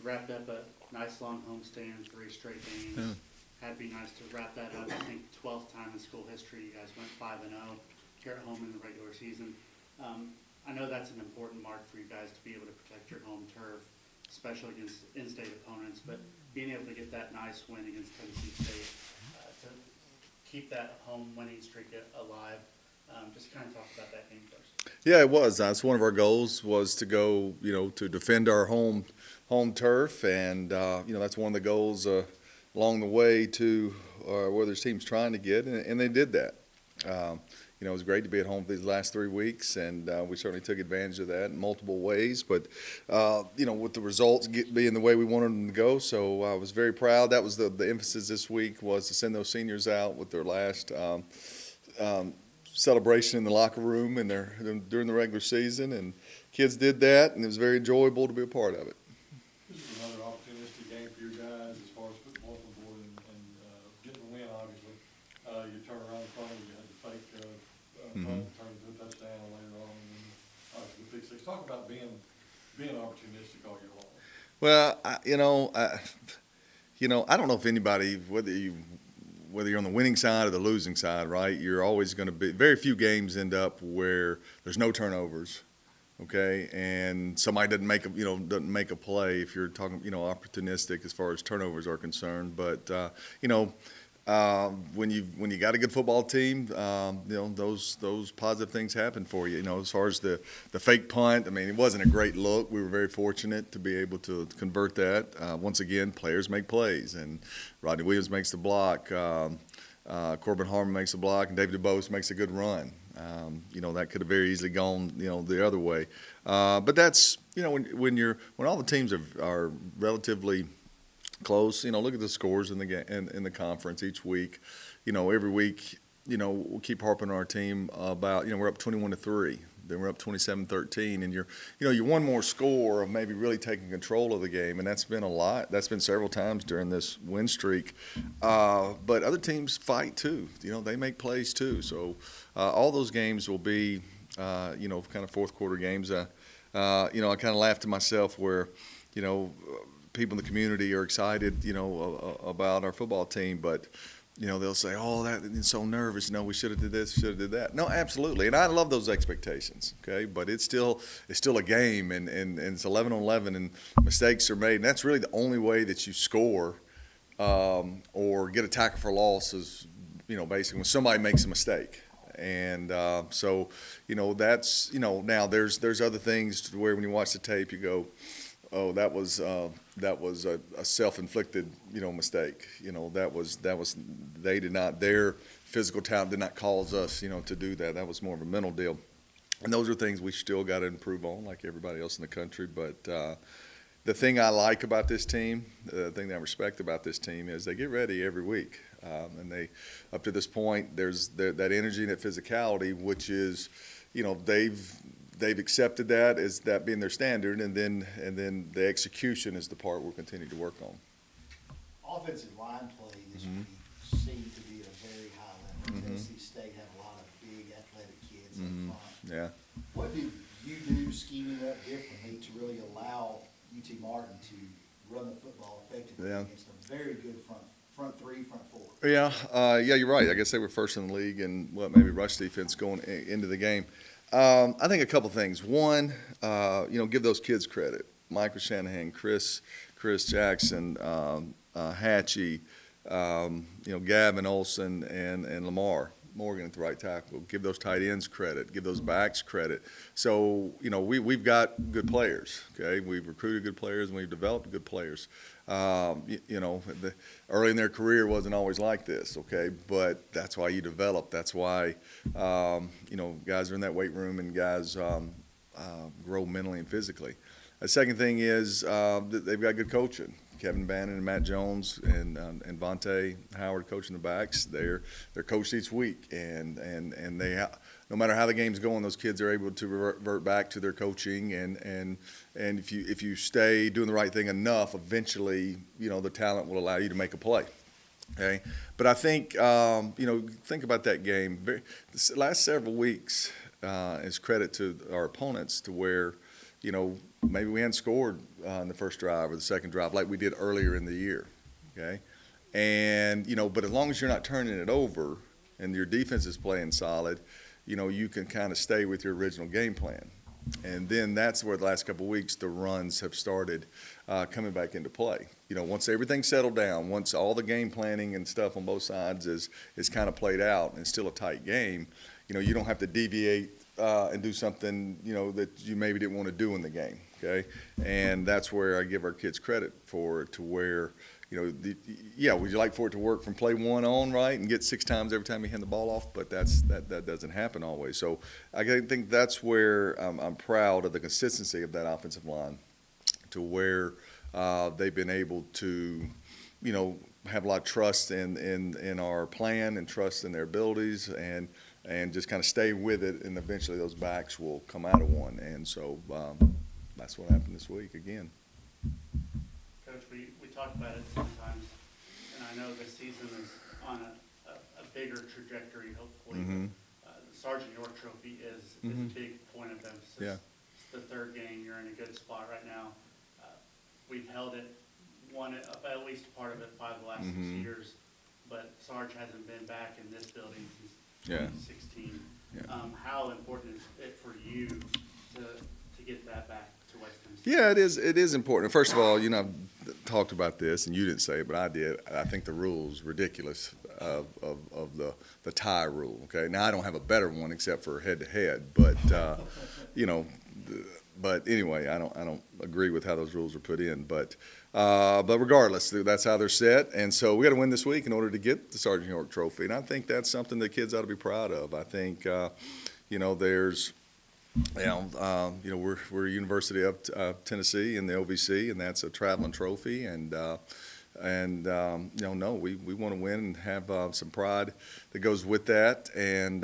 wrapped up a nice long homestand, 3 straight games. Yeah. Had to be nice to wrap that up. I think 12th time in school history, you guys went 5-0 here at home in the regular season. I know that's an important mark for you guys to be able to protect your home turf, especially against in-state opponents, but being able to get that nice win against Tennessee State to keep that home winning streak alive. Just kind of talk about that game first. Yeah, it was. That's one of our goals was to go, to defend our home turf, and that's one of the goals along the way to where this team's trying to get, and they did that. It was great to be at home for these last 3 weeks, and we certainly took advantage of that in multiple ways. But with the results being the way we wanted them to go, so I was very proud. That was the emphasis this week was to send those seniors out with their last celebration in the locker room and during the regular season, and kids did that, and it was very enjoyable to be a part of it. This is another opportunistic game for you guys as far as putting both on board and getting the win, obviously. You turn around the phone, you had the fake punt, turn into a touchdown later on, and then obviously the pick six. Talk about being opportunistic all year long. Well, I don't know if anybody, whether you're on the winning side or the losing side, right? You're always going to be. Very few games end up where there's no turnovers, okay, and somebody doesn't make a play. If you're talking, opportunistic as far as turnovers are concerned, but when you got a good football team, those positive things happen for you. As far as the fake punt, I mean, it wasn't a great look. We were very fortunate to be able to convert that. Once again, players make plays, and Rodney Williams makes the block. Corbin Harmon makes the block, and David DuBose makes a good run. That could have very easily gone, the other way. But that's, when all the teams are relatively close. Look at the scores in the conference each week. Every week, we'll keep harping on our team about, we're up 21-3. Then we're up 27-13, and you're one more score of maybe really taking control of the game, and that's been a lot. That's been several times during this win streak. But other teams fight too. They make plays too. So all those games will be, kind of fourth quarter games. I kind of laughed to myself where, people in the community are excited, about our football team, but they'll say, "Oh, that's so nervous. We should have did this, should have did that." No, absolutely, and I love those expectations. Okay, but it's still a game, and it's 11-on-11, and mistakes are made, and that's really the only way that you score or get a tackle for loss is, basically when somebody makes a mistake. And so, that's now there's other things to where when you watch the tape, you go, oh, that was a self-inflicted, mistake. They did not, their physical talent did not cause us, to do that. That was more of a mental deal. And those are things we still got to improve on, like everybody else in the country. But the thing I like about this team, the thing that I respect about this team is they get ready every week. And they, up to this point, there's that energy and that physicality, which is, they've accepted that as that being their standard, and then the execution is the part we'll continue to work on. Offensive line play this week seemed to be at a very high level. Tennessee State had a lot of big athletic kids up front. Yeah. What did you do scheming up differently to really allow UT Martin to run the football effectively against a very good front three, front four? Yeah, you're right. I guess they were first in the league in maybe rush defense going into the game. I think a couple things. One, give those kids credit. Michael Shanahan, Chris Jackson, Hatchie, Gavin Olson, and Lamar Morgan at the right tackle. Give those tight ends credit. Give those backs credit. So, we've got good players, okay? We've recruited good players, and we've developed good players. Early in their career wasn't always like this, okay? But that's why you develop. That's why, guys are in that weight room and guys grow mentally and physically. The second thing is they've got good coaching. Kevin Bannon and Matt Jones and Vontae Howard coaching the backs. They're coached each week, and they no matter how the game's going, those kids are able to revert back to their coaching, and if you stay doing the right thing enough, eventually the talent will allow you to make a play. Okay, but I think think about that game. The last several weeks is credit to our opponents to where maybe we hadn't scored in the first drive or the second drive like we did earlier in the year, okay? And, but as long as you're not turning it over and your defense is playing solid, you can kind of stay with your original game plan. And then that's where the last couple of weeks the runs have started coming back into play. Once everything's settled down, once all the game planning and stuff on both sides is kind of played out and it's still a tight game, you don't have to deviate and do something, that you maybe didn't want to do in the game, okay? And that's where I give our kids credit for it, to where, would you like for it to work from play one on, right, and get 6 times every time you hand the ball off? But that doesn't happen always. So I think that's where I'm proud of the consistency of that offensive line, to where they've been able to, have a lot of trust in our plan and trust in their abilities, and just kind of stay with it, and eventually those backs will come out of one. And so that's what happened this week again. Coach, we talked about it sometimes, and I know this season is on a bigger trajectory, hopefully. Mm-hmm. The Sergeant York Trophy is a big point of emphasis. Yeah. It's the third game. You're in a good spot right now. We've held it, won it, at least part of it, 5 of the last 6 years, but Sarge hasn't been back in this building since 2016. Yeah. How important is it for you to get that back to West Tennessee? Yeah, it is important. First of all, I've talked about this, and you didn't say it, but I did. I think the rule's ridiculous of the tie rule, okay? Now, I don't have a better one except for head-to-head, but, but anyway, I don't agree with how those rules are put in. But regardless, that's how they're set. And so we got to win this week in order to get the Sergeant York Trophy. And I think that's something the kids ought to be proud of. I think, there's, we're University of Tennessee in the OVC, and that's a traveling trophy. No, we want to win and have some pride that goes with that. And,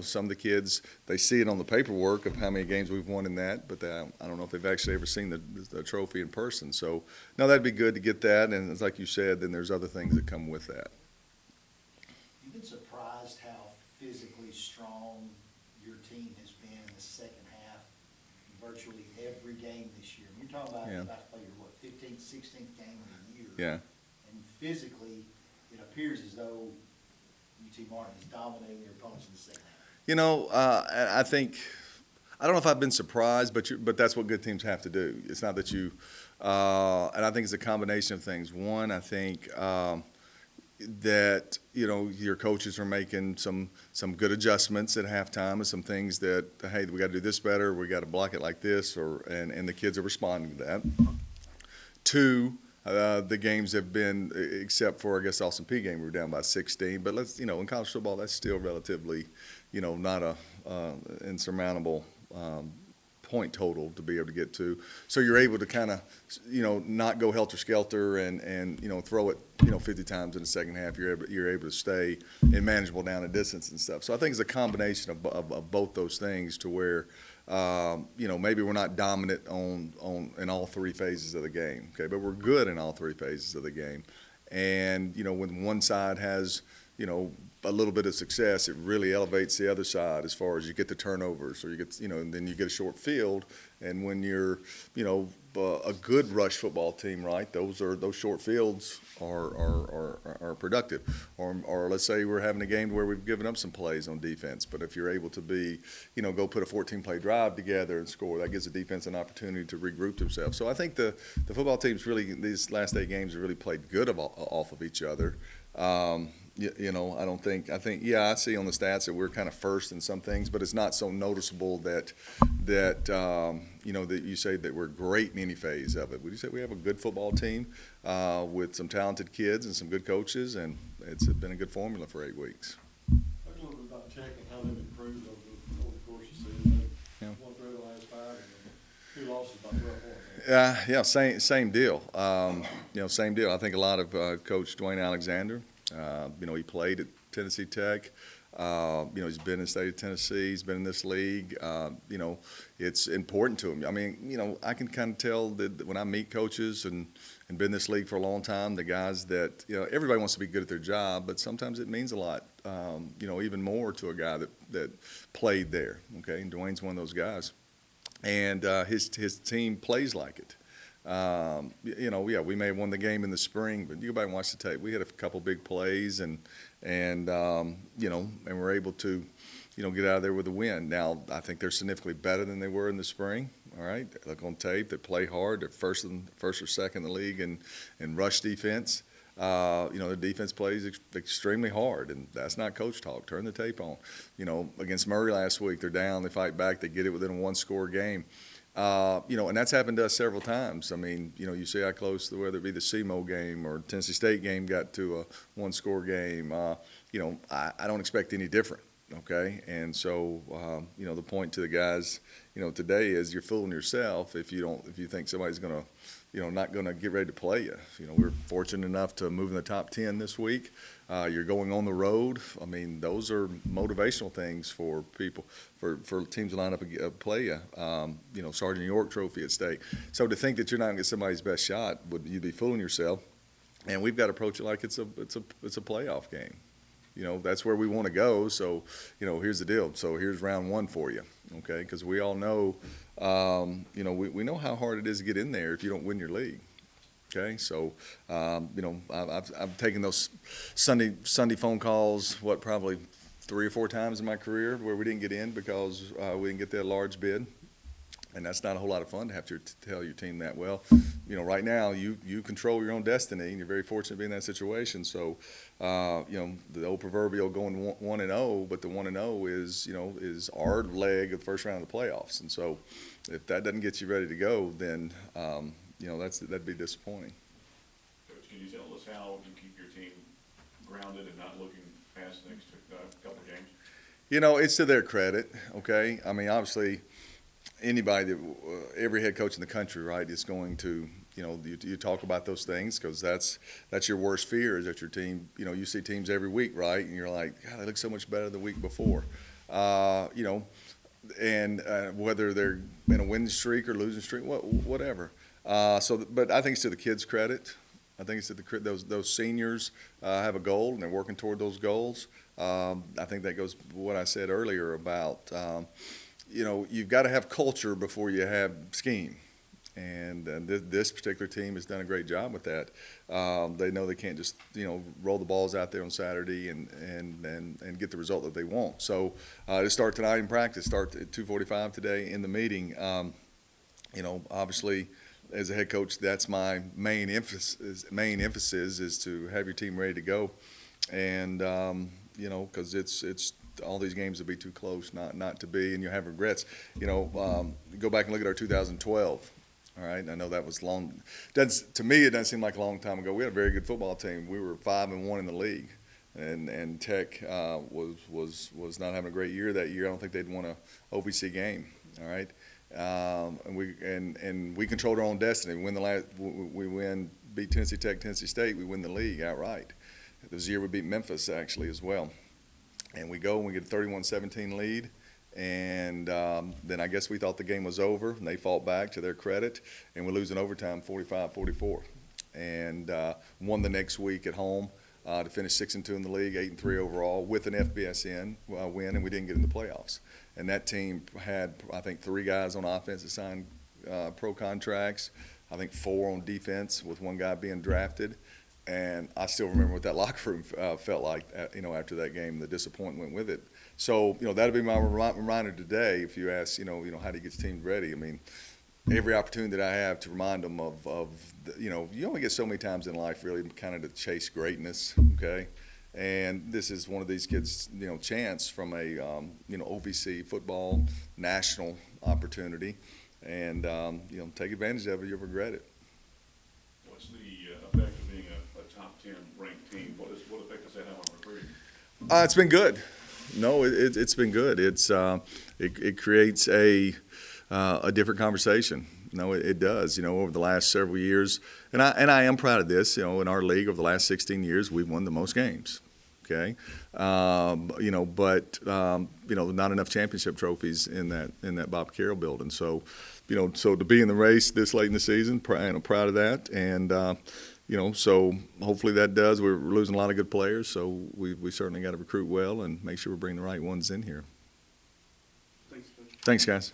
some of the kids, they see it on the paperwork of how many games we've won in that, but I don't know if they've actually ever seen the trophy in person. So, no, that'd be good to get that. And it's like you said, then there's other things that come with that. You've been surprised how physically strong your team has been in the second half, virtually every game this year. You're talking about Yeah. about to play your, 15th, 16th game of the year. Yeah. And physically, it appears as though UT Martin is dominating their opponents in the second half. I think, I don't know if I've been surprised, but that's what good teams have to do. It's not that you, and I think it's a combination of things. One, I think that, your coaches are making some good adjustments at halftime, and some things that, hey, we got to do this better, we got to block it like this, and the kids are responding to that. Two, the games have been, except for, I guess, Austin Peay game, we were down by 16. But let's, in college football, that's still relatively, not a insurmountable point total to be able to get to. So you're able to kind of, not go helter-skelter and throw it, 50 times in the second half. You're able to stay in manageable down and distance and stuff. So I think it's a combination of both those things, to where, maybe we're not dominant in all 3 phases of the game, okay, but we're good in all 3 phases of the game. And, when one side has, a little bit of success, it really elevates the other side as far as you get the turnovers, or you get, and then you get a short field. And when you're, a good rush football team, right, those short fields are productive. Or let's say we're having a game where we've given up some plays on defense, but if you're able to be, go put a 14-play drive together and score, that gives the defense an opportunity to regroup themselves. So I think the football teams really, these last 8 games have really played good off of each other. I think, I see on the stats that we're kind of first in some things, but it's not so noticeable that you say that we're great in any phase of it. Would you say we have a good football team with some talented kids and some good coaches, and it's been a good formula for 8 weeks. Talk a little bit about checking how they've improved over the course of the season. Yeah. 1 through the last 5, and 2 losses by 12 points. Same deal. Same deal. I think a lot of Coach Dwayne Alexander. He played at Tennessee Tech. He's been in the state of Tennessee. He's been in this league. It's important to him. I mean, I can kind of tell that when I meet coaches and been in this league for a long time, the guys that, everybody wants to be good at their job, but sometimes it means a lot, even more to a guy that played there. Okay, and Dwayne's one of those guys. and his team plays like it. We may have won the game in the spring, but you go back and watch the tape. We had a couple big plays, and we're able to, get out of there with a win. Now, I think they're significantly better than they were in the spring. All right, look on tape. They play hard. They're first or second in the league in rush defense. The defense plays extremely hard, and that's not coach talk. Turn the tape on. Against Murray last week, they're down, they fight back, they get it within a one-score game. And that's happened to us several times. I mean, you see how close, whether it be the SEMO game or Tennessee State game, got to a one-score game. I don't expect any different. Okay, and so the point to the guys, today is you're fooling yourself if you think somebody's gonna, not gonna get ready to play you. We're fortunate enough to move in the top 10 this week. You're going on the road. I mean, those are motivational things for people, for teams to line up and play you. Sergeant York Trophy at stake. So to think that you're not gonna get somebody's best shot, you'd be fooling yourself. And we've got to approach it like it's a playoff game. That's where we want to go. So, here's the deal. So here's round one for you, okay? Because we all know, we know how hard it is to get in there if you don't win your league, okay? So, I've taken those Sunday phone calls, probably 3 or 4 times in my career where we didn't get in because we didn't get that large bid. And that's not a whole lot of fun to have to tell your team that. Well, right now you control your own destiny, and you're very fortunate to be in that situation. So, the old proverbial going 1-0, but the 1-0 is our leg of the first round of the playoffs. And so, if that doesn't get you ready to go, then that'd be disappointing. Coach, can you tell us how you keep your team grounded and not looking past the next couple of games? It's to their credit. Okay, I mean, obviously, every head coach in the country, right, is going to, you talk about those things because that's your worst fear is that your team, you see teams every week, right, and you're like, God, they look so much better the week before, and whether they're in a winning streak or losing streak, whatever. But I think it's to the kids' credit. I think it's that those seniors have a goal and they're working toward those goals. I think that goes to what I said earlier about. You've got to have culture before you have scheme. And this particular team has done a great job with that. They know they can't just, roll the balls out there on Saturday and get the result that they want. So to start tonight in practice, start at 2:45 today in the meeting, obviously as a head coach, that's my main emphasis is to have your team ready to go. And, because it's all these games will be too close not to be, and you'll have regrets. Go back and look at our 2012. All right, I know that was long. To me, it doesn't seem like a long time ago. We had a very good football team. We were 5-1 in the league, and Tech was not having a great year that year. I don't think they'd won a OVC game. All right, and we controlled our own destiny. We beat Tennessee Tech, Tennessee State. We win the league outright. This year we beat Memphis actually as well. And we get a 31-17 lead, and then I guess we thought the game was over, and they fought back to their credit, and we lose in overtime 45-44, and won the next week at home to finish 6-2 in the league, 8-3 overall with an FBS win, and we didn't get in the playoffs. And that team had, I think, 3 guys on offense that signed pro contracts, I think 4 on defense with 1 guy being drafted. And I still remember what that locker room felt like, after that game, the disappointment with it. So, that'll be my reminder today. If you ask, how do you get your team ready? I mean, every opportunity that I have to remind them of you only get so many times in life, really, kind of to chase greatness. Okay, and this is one of these kids, chance from a OVC football national opportunity, and take advantage of it. You'll regret it. What's the effect of being a top 10 ranked team? What effect does that have on recruiting? It's been good. No, it's been good. It creates a different conversation. No, it does. Over the last several years, and I am proud of this. In our league over the last 16 years, we've won the most games. Okay, but not enough championship trophies in that Bob Carroll building. So, so to be in the race this late in the season, proud of that, and so hopefully that does. We're losing a lot of good players, so we certainly got to recruit well and make sure we're bringing the right ones in here. Thanks, Coach. Thanks, guys.